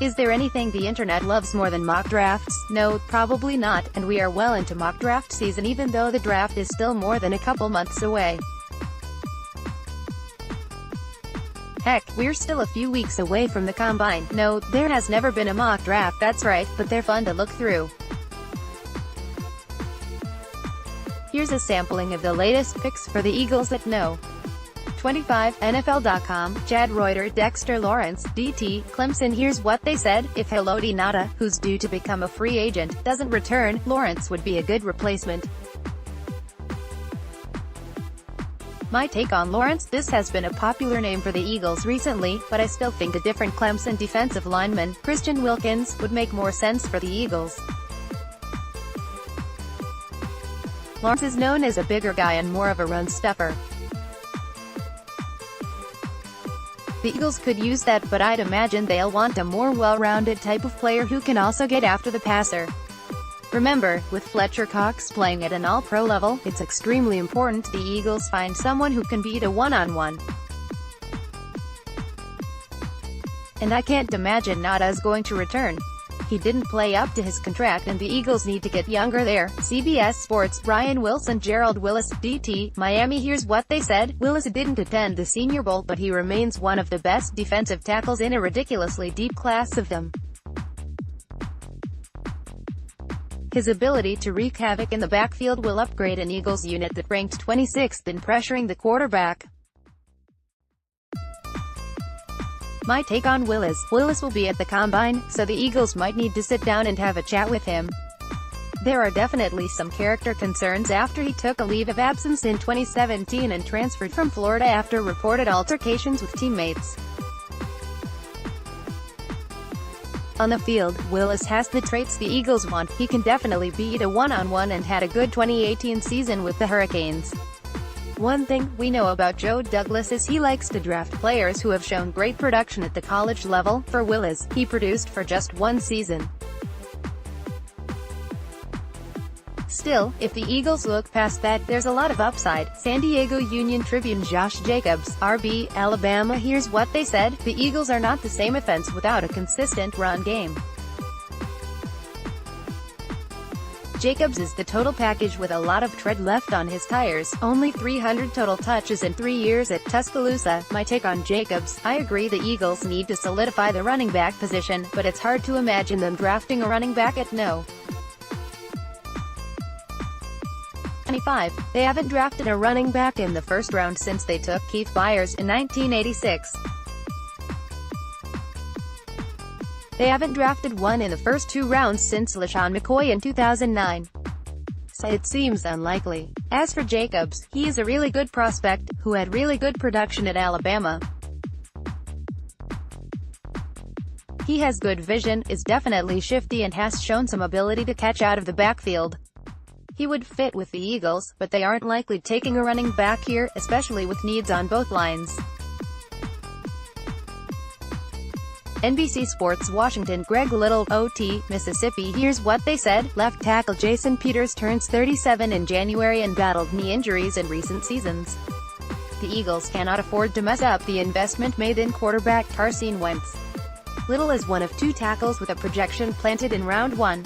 Is there anything the internet loves more than mock drafts? No, probably not, and we are well into mock draft season even though the draft is still more than a couple months away. Heck, we're still a few weeks away from the combine. No, there has never been a mock draft, that's right, but they're fun to look through. Here's a sampling of the latest picks for the Eagles at No. 25, NFL.com, Chad Reuter Dexter Lawrence, DT, Clemson. Here's what they said: if Haloti Ngata, who's due to become a free agent, doesn't return, Lawrence would be a good replacement. My take on Lawrence: this has been a popular name for the Eagles recently, but I still think a different Clemson defensive lineman, Christian Wilkins, would make more sense for the Eagles. Lawrence is known as a bigger guy and more of a run stuffer. The Eagles could use that, but I'd imagine they'll want a more well-rounded type of player who can also get after the passer. Remember, with Fletcher Cox playing at an all-pro level, it's extremely important the Eagles find someone who can beat a one-on-one. And I can't imagine Ngata's going to return. He didn't play up to his contract and the Eagles need to get younger there. CBS Sports, Ryan Wilson, Gerald Willis, DT, Miami. Here's what they said: Willis didn't attend the Senior Bowl, but he remains one of the best defensive tackles in a ridiculously deep class of them. His ability to wreak havoc in the backfield will upgrade an Eagles unit that ranked 26th in pressuring the quarterback. My take on Willis: Willis will be at the combine, so the Eagles might need to sit down and have a chat with him. There are definitely some character concerns after he took a leave of absence in 2017 and transferred from Florida after reported altercations with teammates. On the field, Willis has the traits the Eagles want. He can definitely beat a one-on-one and had a good 2018 season with the Hurricanes. One thing we know about Joe Douglas is he likes to draft players who have shown great production at the college level. For Willis, he produced for just one season. Still, if the Eagles look past that, there's a lot of upside. San Diego Union Tribune, Josh Jacobs, RB, Alabama. Here's what they said: the Eagles are not the same offense without a consistent run game. Jacobs is the total package with a lot of tread left on his tires, only 300 total touches in 3 years at Tuscaloosa. My take on Jacobs: I agree the Eagles need to solidify the running back position, but it's hard to imagine them drafting a running back at No. 25. They haven't drafted a running back in the first round since they took Keith Byers in 1986. They haven't drafted one in the first 2 rounds since LaShawn McCoy in 2009. So it seems unlikely. As for Jacobs, he is a really good prospect, who had really good production at Alabama. He has good vision, is definitely shifty and has shown some ability to catch out of the backfield. He would fit with the Eagles, but they aren't likely taking a running back here, especially with needs on both lines. NBC Sports Washington, Greg Little, OT, Mississippi. Here's what they said: left tackle Jason Peters turns 37 in January and battled knee injuries in recent seasons. The Eagles cannot afford to mess up the investment made in quarterback Carson Wentz. Little is one of 2 tackles with a projection planted in round 1.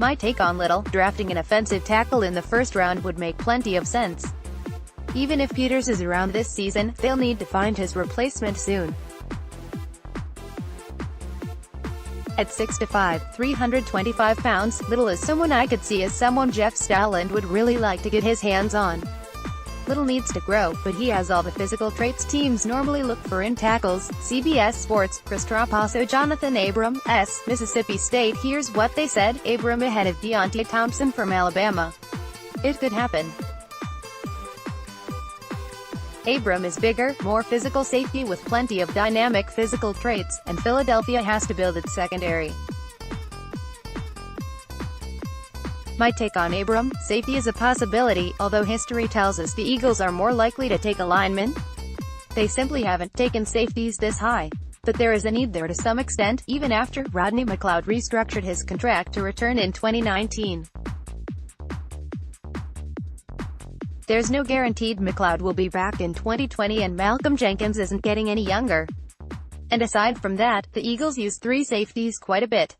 My take on Little: drafting an offensive tackle in the first round would make plenty of sense. Even if Peters is around this season, they'll need to find his replacement soon. At 6'5", 325 pounds, Little is someone I could see as someone Jeff Stalland would really like to get his hands on. Little needs to grow, but he has all the physical traits teams normally look for in tackles. CBS Sports, Chris Trapasso, Jonathan Abram, Mississippi State. Here's what they said: Abram ahead of Deontay Thompson from Alabama. It could happen. Abram is bigger, more physical safety with plenty of dynamic physical traits, and Philadelphia has to build its secondary. My take on Abram: safety is a possibility, although history tells us the Eagles are more likely to take a lineman. They simply haven't taken safeties this high. But there is a need there to some extent, even after Rodney McLeod restructured his contract to return in 2019. There's no guaranteed McLeod will be back in 2020 and Malcolm Jenkins isn't getting any younger. And aside from that, the Eagles use 3 safeties quite a bit.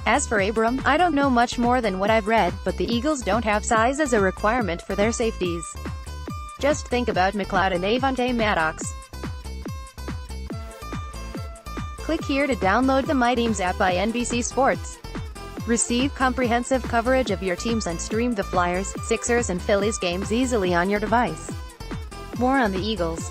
As for Abram, I don't know much more than what I've read, but the Eagles don't have size as a requirement for their safeties. Just think about McLeod and Avonte Maddox. Click here to download the My Teams app by NBC Sports. Receive comprehensive coverage of your teams and stream the Flyers, Sixers and Phillies games easily on your device. More on the Eagles.